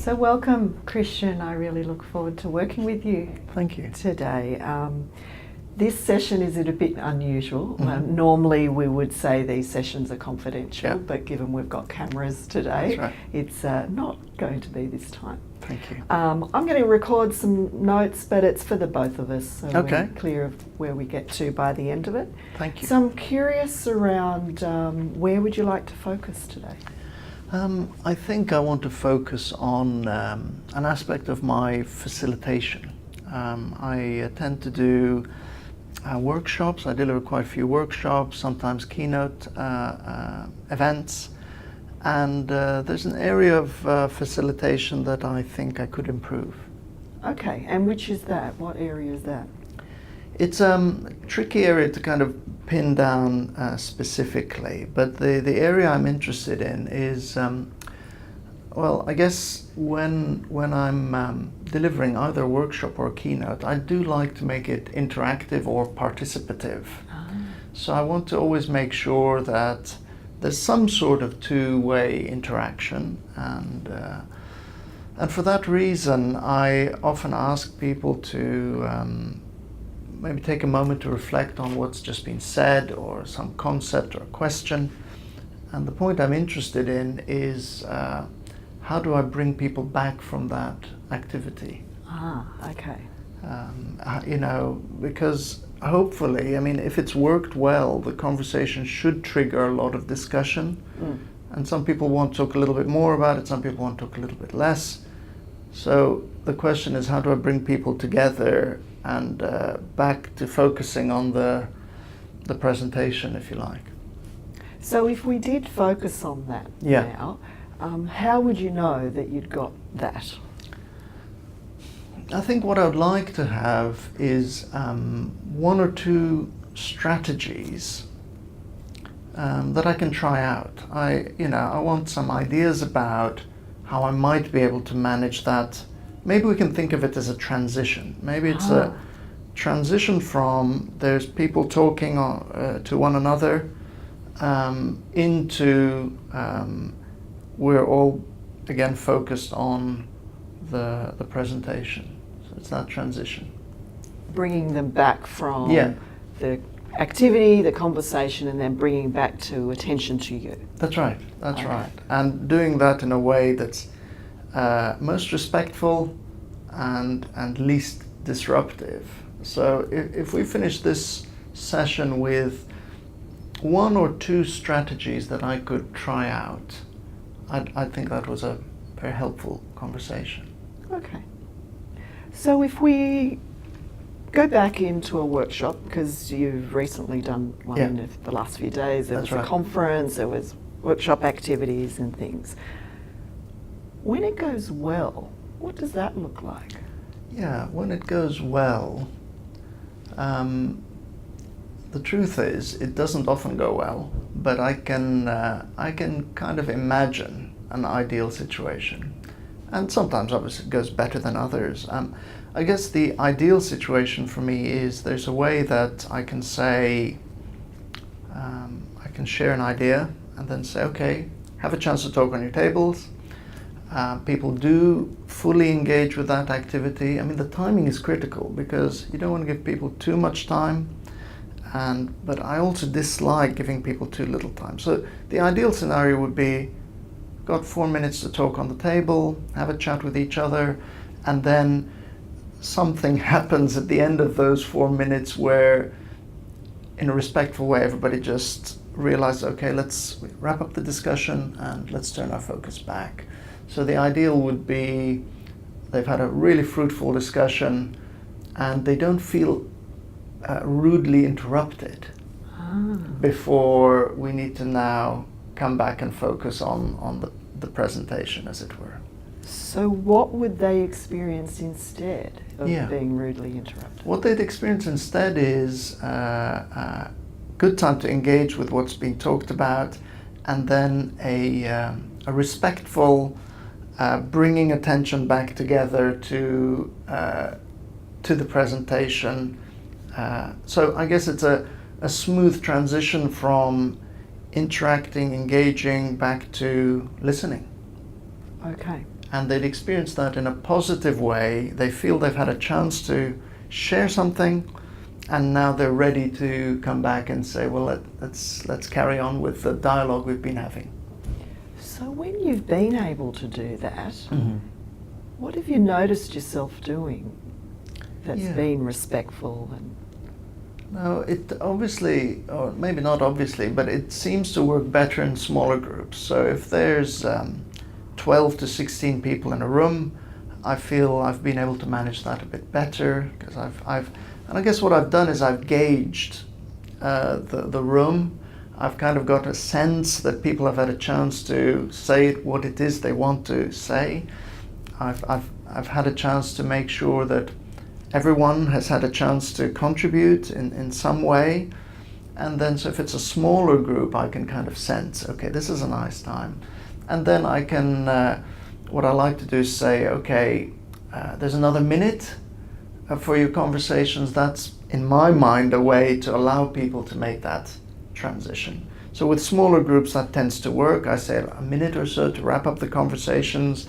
So welcome, Christian. I really look forward to working with you. Thank you. Today. This session is a bit unusual. Mm-hmm. Normally we would say these sessions are confidential, Yeah. but given we've got cameras today, That's right. it's not going to be this time. Thank you. I'm going to record some notes, but it's for the both of us, so Okay. we're clear of where we get to by the end of it. Thank you. So I'm curious around where would you like to focus today? I think I want to focus on an aspect of my facilitation. I tend to do workshops. I deliver quite a few workshops, sometimes keynote events, and there's an area of facilitation that I think I could improve. Okay, and which is that? What area is that? It's a tricky area to kind of pin down specifically, but the area I'm interested in is, well, I guess when I'm delivering either a workshop or a keynote, I do like to make it interactive or participative. So I want to always make sure that there's some sort of two-way interaction, and for that reason I often ask people to maybe take a moment to reflect on what's just been said, or some concept or a question. And the point I'm interested in is how do I bring people back from that activity? Okay. You know, because hopefully, I mean, if it's worked well, the conversation should trigger a lot of discussion. And some people want to talk a little bit more about it, some people want to talk a little bit less. So the question is, how do I bring people together and back to focusing on the presentation, if you like. So if we did focus on that now, how would you know that you'd got that? I think what I would like to have is one or two strategies that I can try out. I want some ideas about how I might be able to manage that. Maybe we can think of it as a transition. Maybe it's a transition from there's people talking to one another into we're all again focused on the presentation. So it's that transition. Bringing them back from the activity, the conversation, and then bringing back to attention to you. That's right. That's right. And doing that in a way that's most respectful and least disruptive. So if we finish this session with one or two strategies that I could try out, I think that was a very helpful conversation. Okay. So if we go back into a workshop, because you've recently done one in the last few days, there was a conference, there was workshop activities and things. When it goes well, what does that look like? Yeah, when it goes well, the truth is it doesn't often go well, but I can kind of imagine an ideal situation, and sometimes obviously it goes better than others. I guess the ideal situation for me is there's a way that I can say, I can share an idea and then say, okay, have a chance to talk on your tables. People do fully engage with that activity. I mean, the timing is critical because you don't want to give people too much time, but I also dislike giving people too little time. So the ideal scenario would be, got 4 minutes to talk on the table, have a chat with each other, and then something happens at the end of those 4 minutes where, in a respectful way, everybody just realizes, okay, let's wrap up the discussion and let's turn our focus back. So the ideal would be they've had a really fruitful discussion and they don't feel rudely interrupted before we need to now come back and focus on the presentation, as it were. So what would they experience instead of being rudely interrupted? What they'd experience instead is good time to engage with what's being talked about, and then a respectful bringing attention back together to the presentation. So I guess it's a smooth transition from interacting, engaging, back to listening. Okay. and they'd experienced that in a positive way. They feel they've had a chance to share something, and now they're ready to come back and say, well, let's carry on with the dialogue we've been having. So when you've been able to do that, Mm-hmm. what have you noticed yourself doing that's Yeah. been respectful? And No, it obviously, or maybe not obviously, but it seems to work better in smaller groups. So if there's 12 to 16 people in a room, I feel I've been able to manage that a bit better, because and I guess what I've done is I've gauged the room. I've kind of got a sense that people have had a chance to say what it is they want to say. I've had a chance to make sure that everyone has had a chance to contribute in some way. And then, so if it's a smaller group, I can kind of sense, okay, this is a nice time. And then I can, what I like to do is say, okay, there's another minute for your conversations. That's, in my mind, a way to allow people to make that transition. So with smaller groups, that tends to work. I say a minute or so to wrap up the conversations.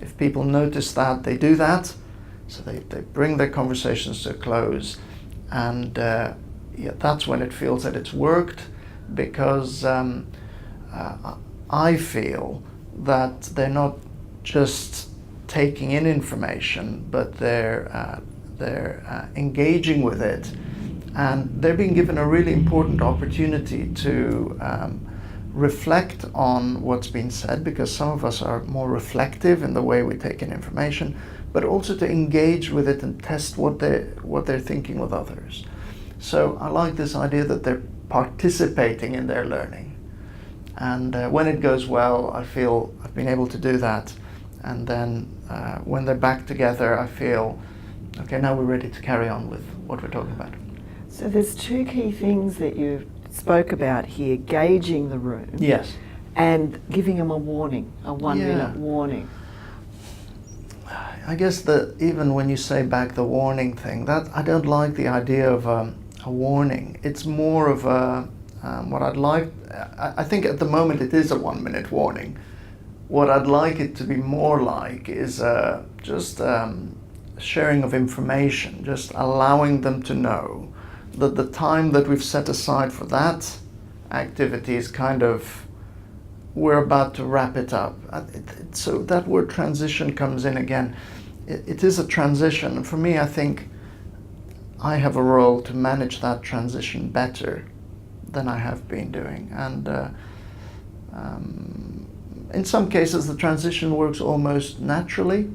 If people notice that, they do that. So they bring their conversations to a close. And yeah, that's when it feels that it's worked, because I feel that they're not just taking in information, but they're engaging with it, and they're being given a really important opportunity to reflect on what's been said, because some of us are more reflective in the way we take in information, but also to engage with it and test what they're thinking with others. So I like this idea that they're participating in their learning. And when it goes well, I feel I've been able to do that. And then when they're back together, I feel, okay, now we're ready to carry on with what we're talking about. so there's two key things that you spoke about here: gauging the room, Yes. and giving them a warning, a 1 Yeah. minute warning. I guess that even when you say back the warning thing, that I don't like the idea of a warning. It's more of a, what I'd like, I think at the moment it is a 1 minute warning. What I'd like it to be more like is just sharing of information, just allowing them to know that the time that we've set aside for that activity is kind of, we're about to wrap it up. So that word transition comes in again. It is a transition, and for me, I think I have a role to manage that transition better than I have been doing. And in some cases, the transition works almost naturally.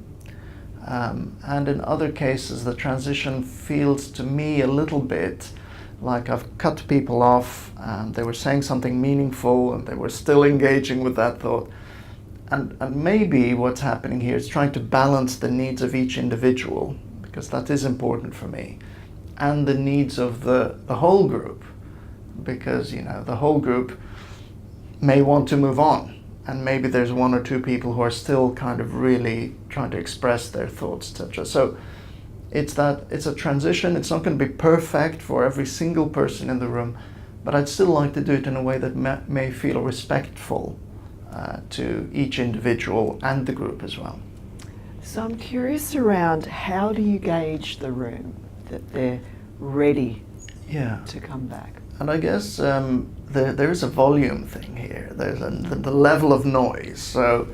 And in other cases, the transition feels to me a little bit like I've cut people off, and they were saying something meaningful and they were still engaging with that thought. And maybe what's happening here is trying to balance the needs of each individual, because that is important for me, and the needs of the whole group, because, you know, the whole group may want to move on. And maybe there's one or two people who are still kind of really trying to express their thoughts, etc. So it's a transition. It's not going to be perfect for every single person in the room, but I'd still like to do it in a way that may feel respectful to each individual and the group as well. So I'm curious around, how do you gauge the room that they're ready to come back? And I guess there is a volume thing here. There's the level of noise. So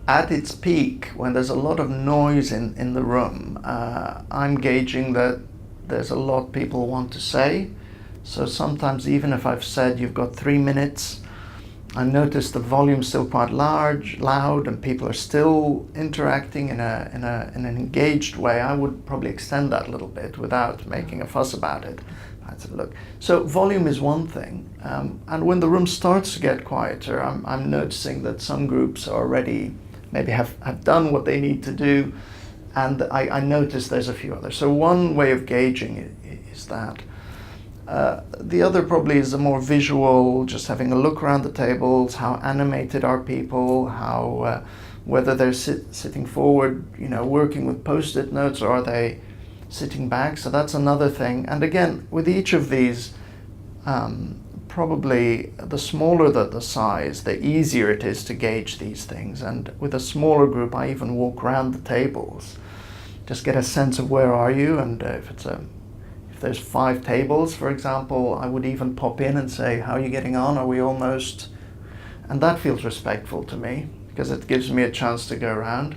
at its peak, when there's a lot of noise in the room, I'm gauging that there's a lot people want to say. So sometimes, even if I've said you've got 3 minutes, I notice the volume's still quite loud, and people are still interacting in an engaged way. I would probably extend that a little bit without making a fuss about it. I'd say, look, so volume is one thing, and when the room starts to get quieter, I'm noticing that some groups already maybe have done what they need to do, and I notice there's a few others. So one way of gauging is that. The other probably is a more visual, just having a look around the tables, how animated are people, how whether they're sitting forward, you know, working with post-it notes, or are they sitting back. So that's another thing. And again, with each of these, probably the smaller the size, the easier it is to gauge these things. And with a smaller group, I even walk around the tables, just get a sense of where are you. And if there's 5 tables, for example, I would even pop in and say, how are you getting on? Are we almost? And that feels respectful to me because it gives me a chance to go around.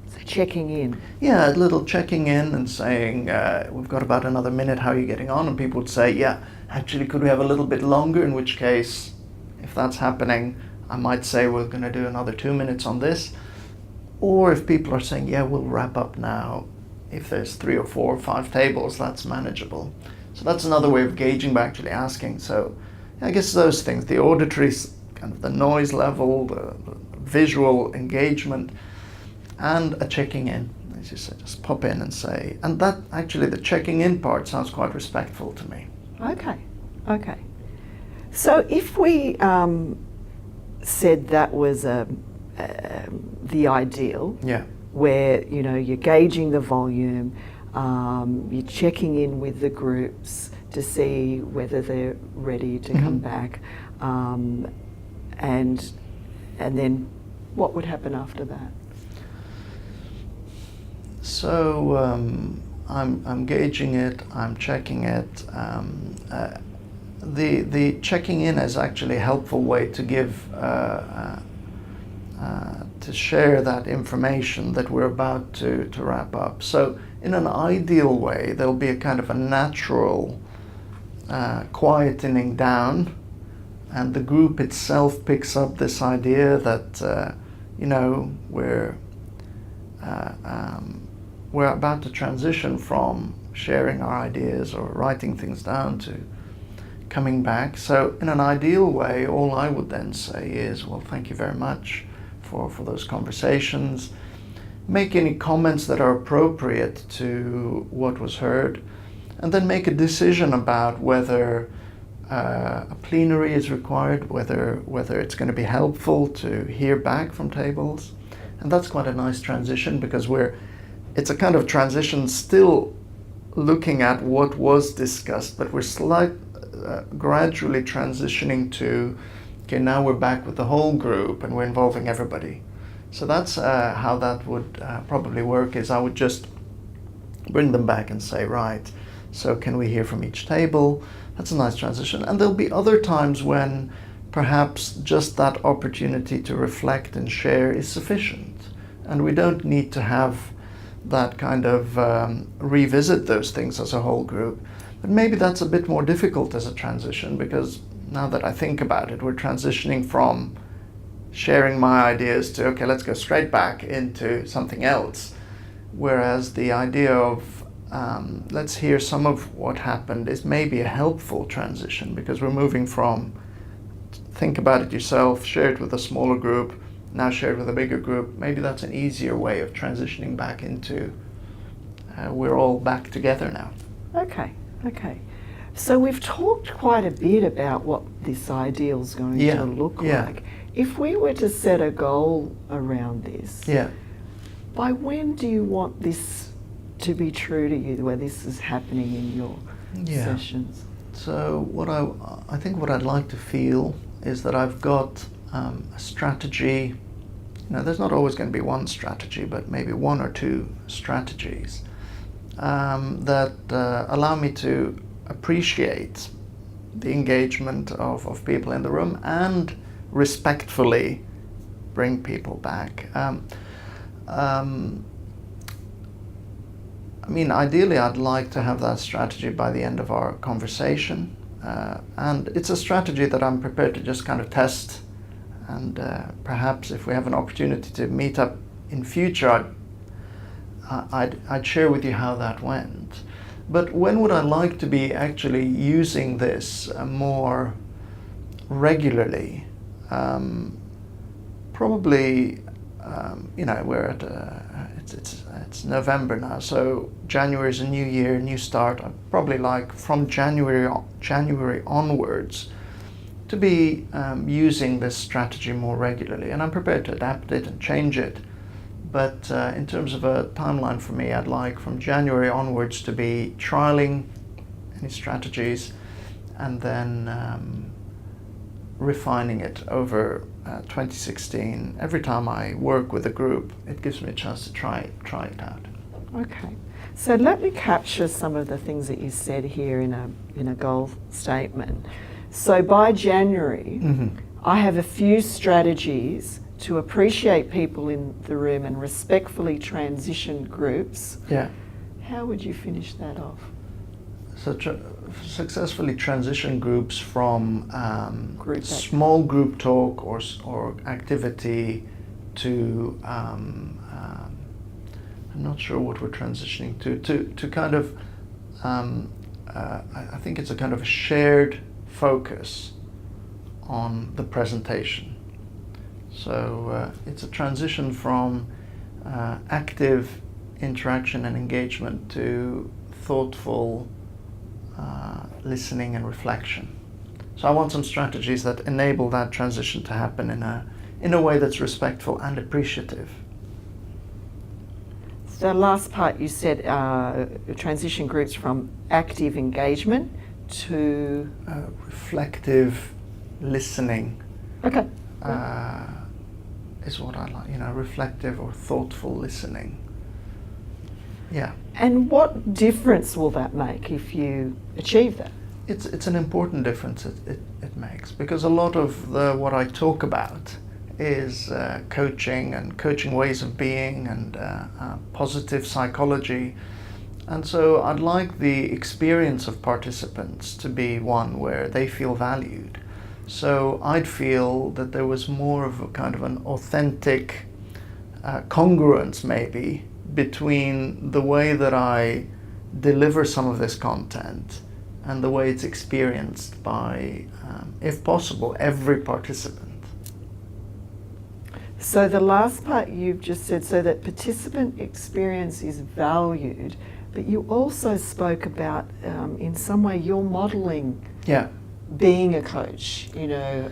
So checking in. Yeah, a little checking in and saying, we've got about another minute, how are you getting on? And people would say, yeah, actually, could we have a little bit longer? In which case, if that's happening, I might say we're going to do another 2 minutes on this. Or if people are saying, yeah, we'll wrap up now. If there's 3 or 4 or 5 tables, that's manageable. So that's another way of gauging by actually asking. So I guess those things, the auditory, kind of the noise level, the visual engagement, and a checking in. As you say, just pop in and say, and that actually the checking in part sounds quite respectful to me. Okay. So if we said that was the ideal, Yeah. where you're gauging the volume, you're checking in with the groups to see whether they're ready to come back, and then what would happen after that? So I'm gauging it, I'm checking it. The checking in is actually a helpful way to give to share that information that we're about to wrap up. So in an ideal way, there'll be a kind of a natural quietening down, and the group itself picks up this idea that we're about to transition from sharing our ideas or writing things down to coming back. So in an ideal way, all I would then say is, well, thank you very much for those conversations. Make any comments that are appropriate to what was heard, and then make a decision about whether a plenary is required, whether it's going to be helpful to hear back from tables. And that's quite a nice transition because it's a kind of transition still looking at what was discussed, but we're gradually transitioning to, okay, now we're back with the whole group and we're involving everybody. So that's how that would probably work, is I would just bring them back and say, right, so can we hear from each table? That's a nice transition. And there'll be other times when perhaps just that opportunity to reflect and share is sufficient. And we don't need to have that kind of revisit those things as a whole group. But maybe that's a bit more difficult as a transition, because now that I think about it, we're transitioning from sharing my ideas to, okay, let's go straight back into something else. Whereas the idea of let's hear some of what happened is maybe a helpful transition, because we're moving from think about it yourself, share it with a smaller group, now share it with a bigger group. Maybe that's an easier way of transitioning back into we're all back together now. Okay. So we've talked quite a bit about what this ideal is going to look like. If we were to set a goal around this, by when do you want this to be true to you, where this is happening in your sessions? So I think what I'd like to feel is that I've got a strategy. There's not always going to be one strategy, but maybe 1 or 2 strategies that allow me to appreciate the engagement of people in the room and respectfully bring people back. Ideally, I'd like to have that strategy by the end of our conversation. And it's a strategy that I'm prepared to just kind of test. And perhaps if we have an opportunity to meet up in future, I'd share with you how that went. But when would I like to be actually using this more regularly? Probably, we're at it's November now, so January is a new year, new start. I'd probably like from January onwards to be using this strategy more regularly, and I'm prepared to adapt it and change it. But in terms of a timeline for me, I'd like from January onwards to be trialing any strategies and then refining it over 2016. Every time I work with a group, it gives me a chance to try it out. Okay. So let me capture some of the things that you said here in a goal statement. So by January, I have a few strategies to appreciate people in the room and respectfully transition groups. Yeah. How would you finish that off? So successfully transition groups from Group small group talk or activity to I'm not sure what we're transitioning to kind of I think it's a kind of a shared focus on the presentation. So it's a transition from active interaction and engagement to thoughtful listening and reflection. So I want some strategies that enable that transition to happen in a way that's respectful and appreciative. The last part you said, transition groups from active engagement to reflective listening. Okay. Is what I like, reflective or thoughtful listening. Yeah. And what difference will that make if you achieve that? It's an important difference it makes, because a lot of what I talk about is coaching and coaching ways of being and positive psychology. And so I'd like the experience of participants to be one where they feel valued. So I'd feel that there was more of a kind of an authentic congruence maybe between the way that I deliver some of this content and the way it's experienced by, if possible, every participant. So the last part you've just said, so that participant experience is valued, but you also spoke about in some way you're modelling being a coach,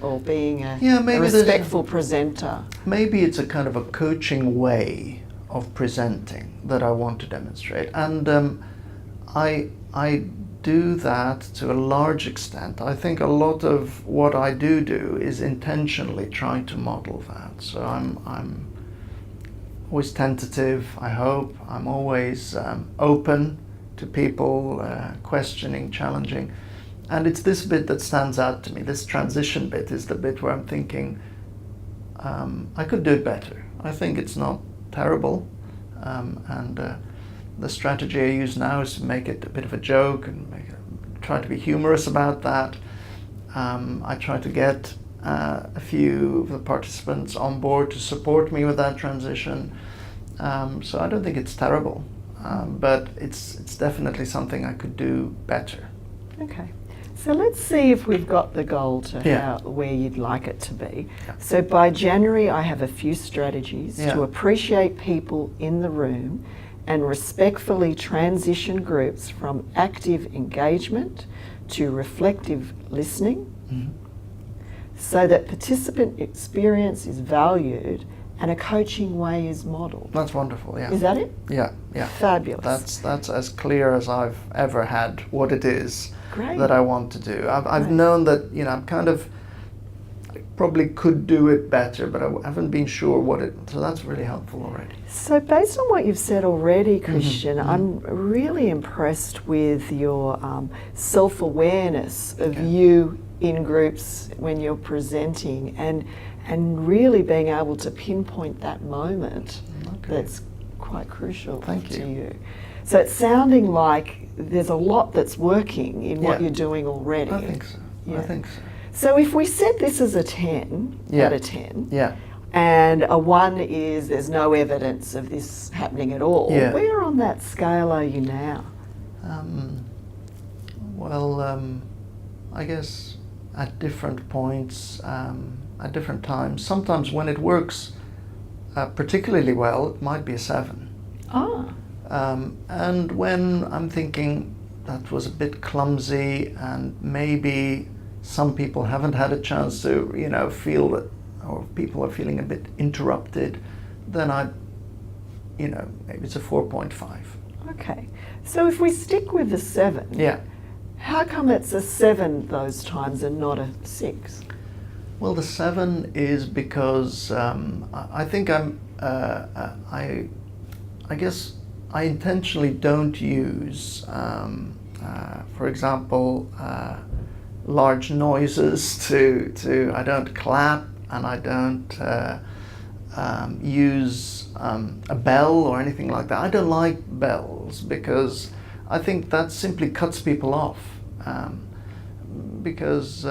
or being a respectful presenter. Maybe it's a kind of a coaching way of presenting that I want to demonstrate, and I do that to a large extent. I think a lot of what I do is intentionally trying to model that. So I'm always tentative, I hope. I'm always open to people, questioning, challenging. And it's this bit that stands out to me. This transition bit is the bit where I'm thinking, I could do it better. I think it's not terrible. The strategy I use now is to make it a bit of a joke and try to be humorous about that. I try to get a few of the participants on board to support me with that transition. So I don't think it's terrible, but it's definitely something I could do better. Okay. So let's see if we've got the goal to where you'd like it to be. Yeah. So by January, I have a few strategies to appreciate people in the room and respectfully transition groups from active engagement to reflective listening, so that participant experience is valued and a coaching way is modelled. That's wonderful, yeah. Is that it? Yeah. Fabulous. That's as clear as I've ever had what it is that I want to do. I've known that, I'm kind of, probably could do it better, but I haven't been sure so that's really helpful already. So based on what you've said already, Christian, I'm really impressed with your self-awareness of you in groups when you're presenting and really being able to pinpoint that moment that's quite crucial to you. So it's sounding like there's a lot that's working in what you're doing already. I think so. Yeah. I think so. So if we said this as a 10 out of 10, and a 1 is there's no evidence of this happening at all, where on that scale are you now? I guess at different points, at different times. Sometimes when it works particularly well, it might be a 7. And when I'm thinking that was a bit clumsy and maybe some people haven't had a chance to, feel that, or people are feeling a bit interrupted, then maybe it's a 4.5. Okay. So if we stick with the 7, How come it's a 7 those times and not a 6? Well, the 7 is because I think I guess I intentionally don't use, for example, large noises to I don't clap, and I don't use a bell or anything like that. I don't like bells because I think that simply cuts people off. Because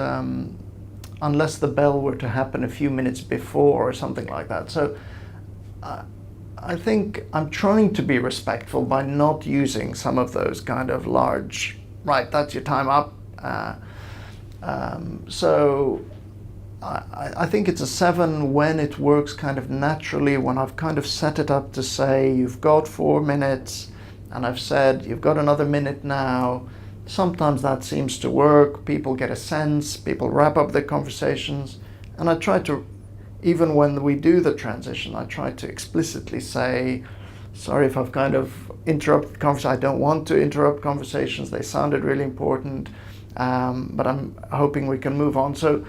unless the bell were to happen a few minutes before or something like that. So I think I'm trying to be respectful by not using some of those kind of large, right, that's your time up. So I think it's a 7 when it works kind of naturally, when I've kind of set it up to say you've got 4 minutes and I've said you've got another minute now. Sometimes that seems to work, people get a sense, people wrap up their conversations, and I try to, even when we do the transition, I try to explicitly say, sorry if I've kind of interrupted the conversation, I don't want to interrupt conversations, they sounded really important, but I'm hoping we can move on. So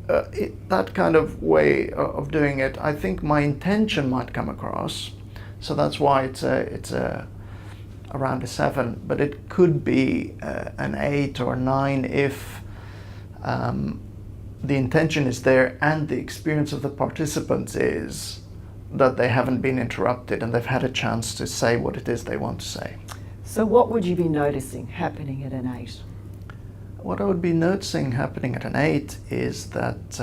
that kind of way of doing it, I think my intention might come across, so that's why it's around a 7, but it could be an 8 or 9 if the intention is there and the experience of the participants is that they haven't been interrupted and they've had a chance to say what it is they want to say. So what would you be noticing happening at an 8? What I would be noticing happening at an 8 is that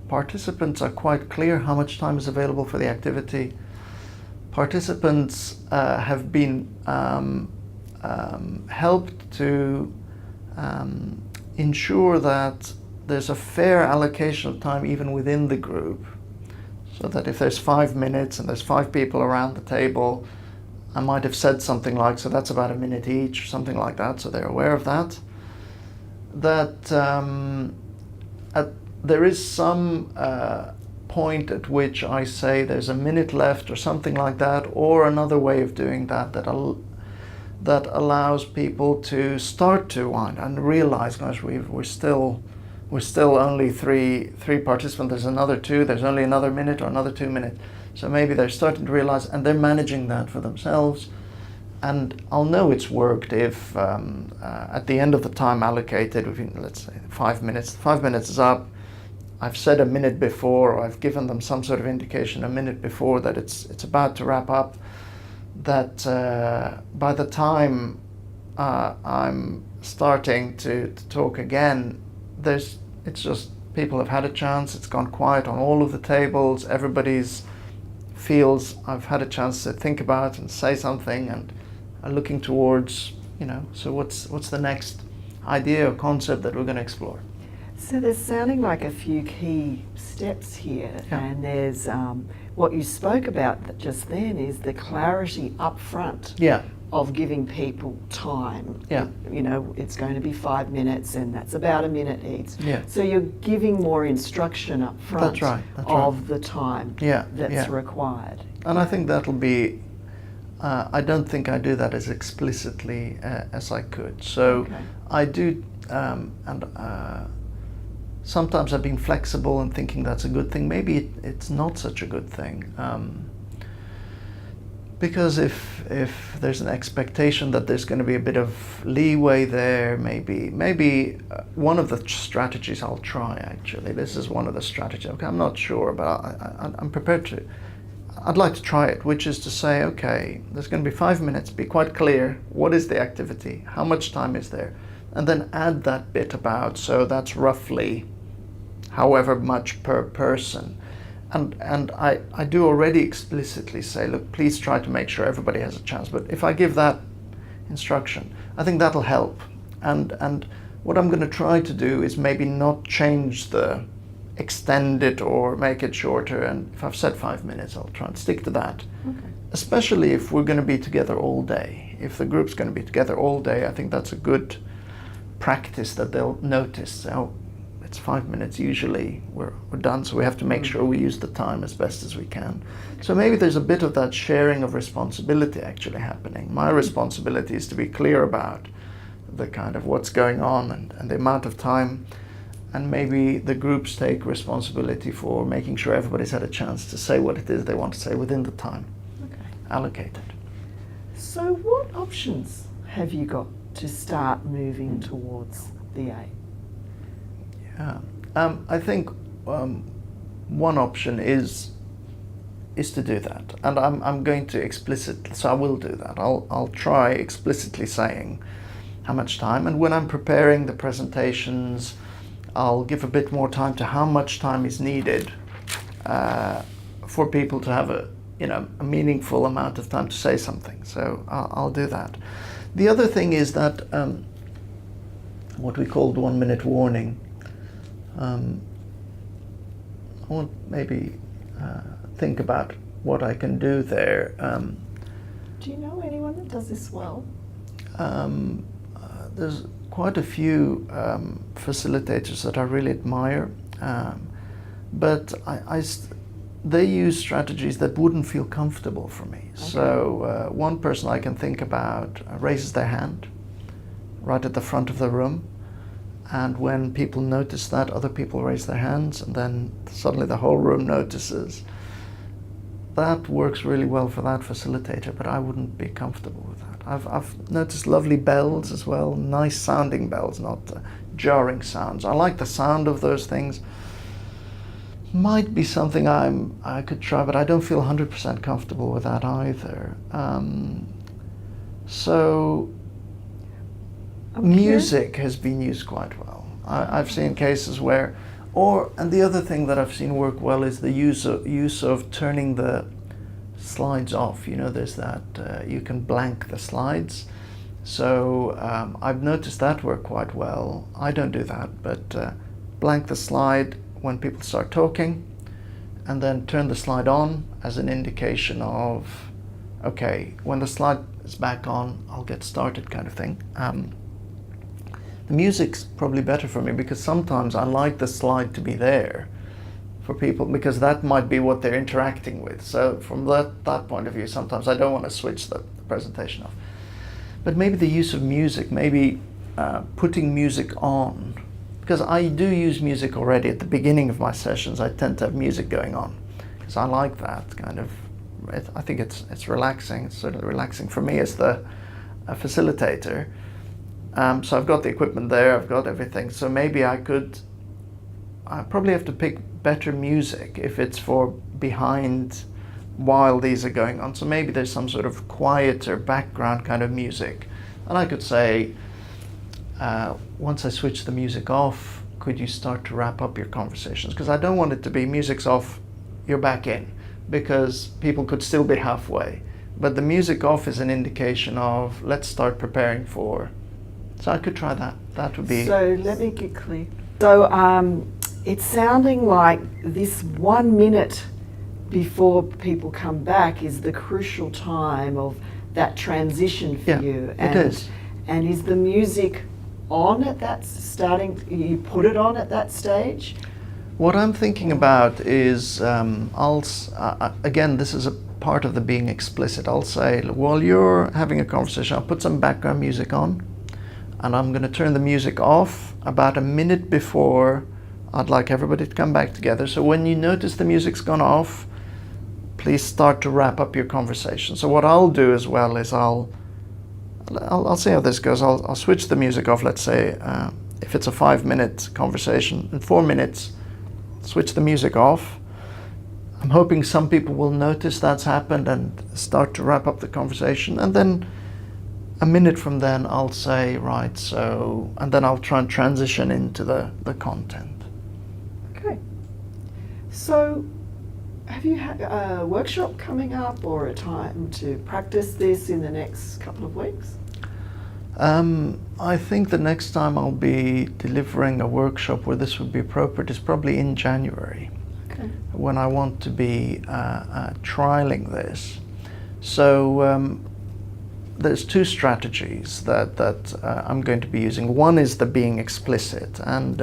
participants are quite clear how much time is available for the activity. Participants have been helped to ensure that there's a fair allocation of time even within the group, so that if there's 5 minutes and there's 5 people around the table, I might have said something like, so that's about a minute each, or something like that, so they're aware of that. That there is some point at which I say there's a minute left or something like that, or another way of doing that allows people to start to wind and realize, gosh, we're still only three participants, there's another 2, there's only another minute or another 2 minutes. So maybe they're starting to realize, and they're managing that for themselves. And I'll know it's worked if at the end of the time allocated, let's say 5 minutes is up, I've said a minute before, or I've given them some sort of indication a minute before that it's about to wrap up, that by the time I'm starting to talk again, it's just people have had a chance, it's gone quiet on all of the tables, everybody's feels I've had a chance to think about and say something and are looking towards, so what's the next idea or concept that we're going to explore. So there's sounding like a few key steps here, and there's what you spoke about just then is the clarity up front of giving people time. It's going to be 5 minutes and that's about a minute each. So you're giving more instruction up front of the time that's required. And I think that'll be, I don't think I do that as explicitly as I could. So I do, sometimes I've been flexible and thinking that's a good thing. Maybe it's not such a good thing. Because if there's an expectation that there's going to be a bit of leeway there, maybe one of the strategies I'll try, actually, this is one of the strategies, okay, I'm not sure, but I'm prepared to, I'd like to try it, which is to say, okay, there's going to be 5 minutes, be quite clear, what is the activity, how much time is there, and then add that bit about, so that's roughly however much per person. And I do already explicitly say, look, please try to make sure everybody has a chance. But if I give that instruction, I think that'll help. And what I'm going to try to do is maybe not change extend it or make it shorter. And if I've said 5 minutes, I'll try and stick to that. Especially if we're going to be together all day. If the group's going to be together all day, I think that's a good practice that they'll notice. So, it's 5 minutes usually, we're done, so we have to make sure we use the time as best as we can. So maybe there's a bit of that sharing of responsibility actually happening. My responsibility is to be clear about the kind of what's going on and the amount of time, and maybe the groups take responsibility for making sure everybody's had a chance to say what it is they want to say within the time allocated. So what options have you got to start moving towards the 8? Yeah, I think one option is to do that, and I'm going to so I will do that. I'll try explicitly saying how much time, and when I'm preparing the presentations, I'll give a bit more time to how much time is needed for people to have a meaningful amount of time to say something. So I'll do that. The other thing is that what we called 1 minute warning. I want maybe think about what I can do there. Do you know anyone that does this well? There's quite a few facilitators that I really admire, but they use strategies that wouldn't feel comfortable for me. Okay. So one person I can think about raises their hand right at the front of the room, and when people notice that, other people raise their hands, and then suddenly the whole room notices. That works really well for that facilitator, but I wouldn't be comfortable with that. I've noticed lovely bells as well, nice sounding bells, not jarring sounds. I like the sound of those things. Might be something I could try, but I don't feel 100% comfortable with that either. Music has been used quite well. I've seen cases where, and the other thing that I've seen work well is the use of turning the slides off. There's that, you can blank the slides. So I've noticed that work quite well. I don't do that, but blank the slide when people start talking, and then turn the slide on as an indication of, okay, when the slide is back on, I'll get started, kind of thing. The music's probably better for me because sometimes I like the slide to be there for people because that might be what they're interacting with. So from that point of view, sometimes I don't want to switch the presentation off. But maybe the use of music, maybe putting music on, because I do use music already at the beginning of my sessions. I tend to have music going on because I like that kind of. I think it's relaxing. It's certainly relaxing for me as the facilitator. So I've got the equipment there. I've got everything. So maybe I probably have to pick better music if it's for behind while these are going on. So maybe there's some sort of quieter background kind of music, and I could say, once I switch the music off, could you start to wrap up your conversations? Because I don't want it to be music's off, you're back in, because people could still be halfway. But the music off is an indication of let's start preparing for. So I could try that. That would be. So let me get clear. So it's sounding like this 1 minute before people come back is the crucial time of that transition for you. And it is. And is the music on at that starting? You put it on at that stage? What I'm thinking about is, again, this is a part of the being explicit. I'll say, while you're having a conversation, I'll put some background music on, and I'm going to turn the music off about a minute before I'd like everybody to come back together. So when you notice the music's gone off, please start to wrap up your conversation. So what I'll do as well is I'll see how this goes. I'll switch the music off. Let's say if it's a 5-minute conversation, in 4 minutes, switch the music off. I'm hoping some people will notice that's happened and start to wrap up the conversation. And then a minute from then, I'll say, right, so, and then I'll try and transition into the content. Okay. So, have you had a workshop coming up or a time to practice this in the next couple of weeks? I think the next time I'll be delivering a workshop where this would be appropriate is probably in January, okay, when I want to be trialing this. So there's 2 strategies that I'm going to be using. One is the being explicit, and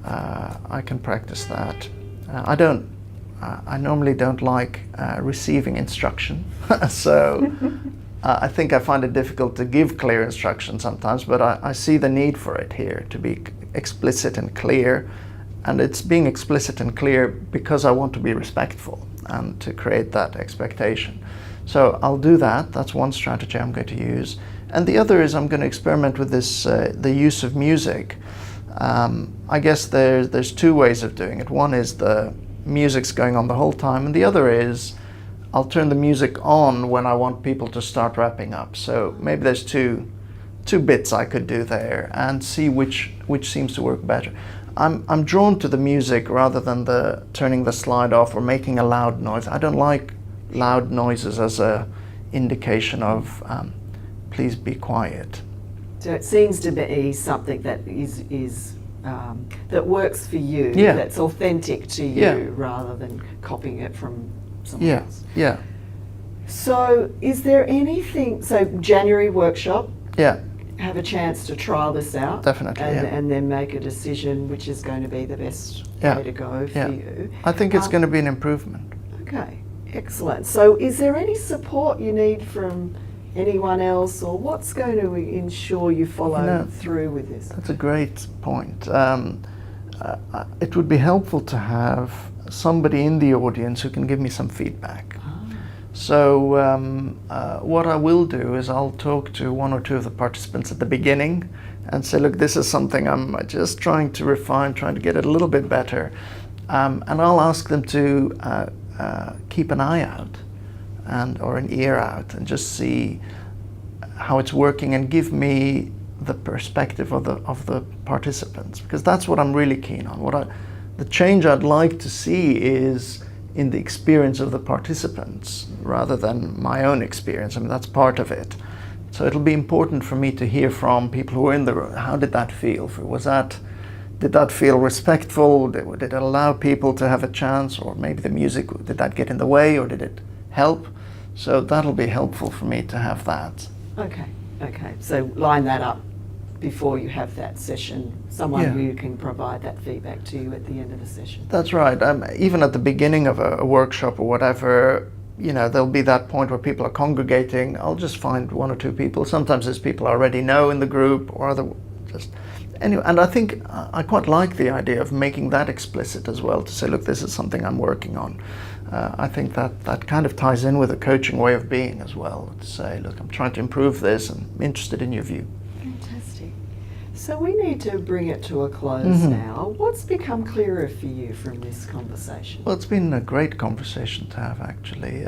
I can practice that. I normally don't like receiving instruction, so I think I find it difficult to give clear instruction sometimes, but I see the need for it here, to be explicit and clear. And it's being explicit and clear because I want to be respectful and to create that expectation. So I'll do that. That's one strategy I'm going to use. And the other is I'm going to experiment with this, the use of music. I guess there's two ways of doing it. One is the music's going on the whole time, and the other is I'll turn the music on when I want people to start wrapping up. So maybe there's two bits I could do there and see which seems to work better. I'm drawn to the music rather than the turning the slide off or making a loud noise. I don't like loud noises as a indication of please be quiet. So it seems to be something that is that works for you, Yeah. that's authentic to you, Yeah. rather than copying it from someone Yeah, else. yeah, So is there anything, so January workshop, yeah, have a chance to trial this out, definitely, and, yeah. and then make a decision which is going to be the best Yeah, way to go for yeah. you. I think it's going to be an improvement. Okay, excellent. So is there any support you need from anyone else, or what's going to ensure you follow No. through with this? That's a great point. It would be helpful to have somebody in the audience who can give me some feedback. So what I will do is I'll talk to one or two of the participants at the beginning and say, look, this is something I'm just trying to refine, trying to get it a little bit better. And I'll ask them to keep an eye out or an ear out and just see how it's working and give me the perspective of the participants, because that's what I'm really keen on. The change I'd like to see is in the experience of the participants rather than my own experience. I mean, that's part of it. So it'll be important for me to hear from people who are in the room. How did that feel? Did that feel respectful? Did it allow people to have a chance? Or maybe the music, did that get in the way, or did it help? So that'll be helpful for me to have that. Okay. So line that up before you have that session, someone Yeah. who can provide that feedback to you at the end of the session. That's right. Even at the beginning of a workshop or whatever, there'll be that point where people are congregating. I'll just find one or two people. Sometimes there's people I already know in the group, or anyway. And I think I quite like the idea of making that explicit as well, to say, look, this is something I'm working on. I think that kind of ties in with a coaching way of being as well, to say, look, I'm trying to improve this and I'm interested in your view. Fantastic. So we need to bring it to a close now. What's become clearer for you from this conversation? Well, it's been a great conversation to have, actually.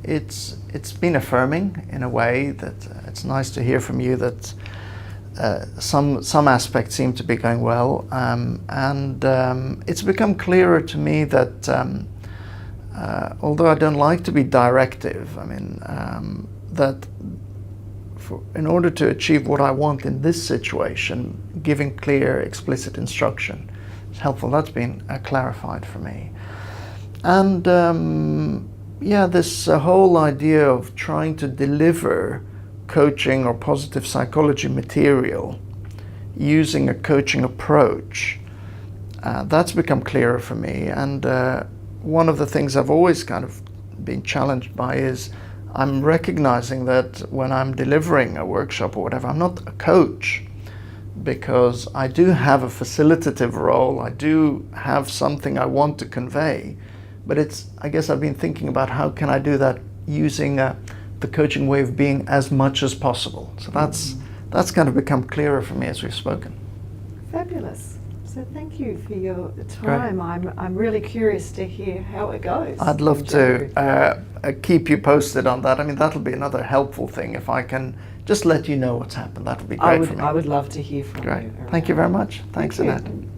It's been affirming in a way that it's nice to hear from you that some aspects seem to be going well, and it's become clearer to me that although I don't like to be directive, I mean, that in order to achieve what I want in this situation, giving clear, explicit instruction is helpful. That's been clarified for me. And this whole idea of trying to deliver coaching or positive psychology material using a coaching approach, that's become clearer for me. And one of the things I've always kind of been challenged by is I'm recognizing that when I'm delivering a workshop or whatever, I'm not a coach, because I do have a facilitative role. I do have something I want to convey, but I guess I've been thinking about how can I do that using the coaching way of being as much as possible. So that's kind of become clearer for me as we've spoken. Fabulous. So thank you for your time. I'm really curious to hear how it goes. I'd love to keep you posted on that. I mean, that'll be another helpful thing if I can just let you know what's happened. That would be great for me. I would love to hear from you. Great. Thank you very much. Thanks, Thank you. Annette.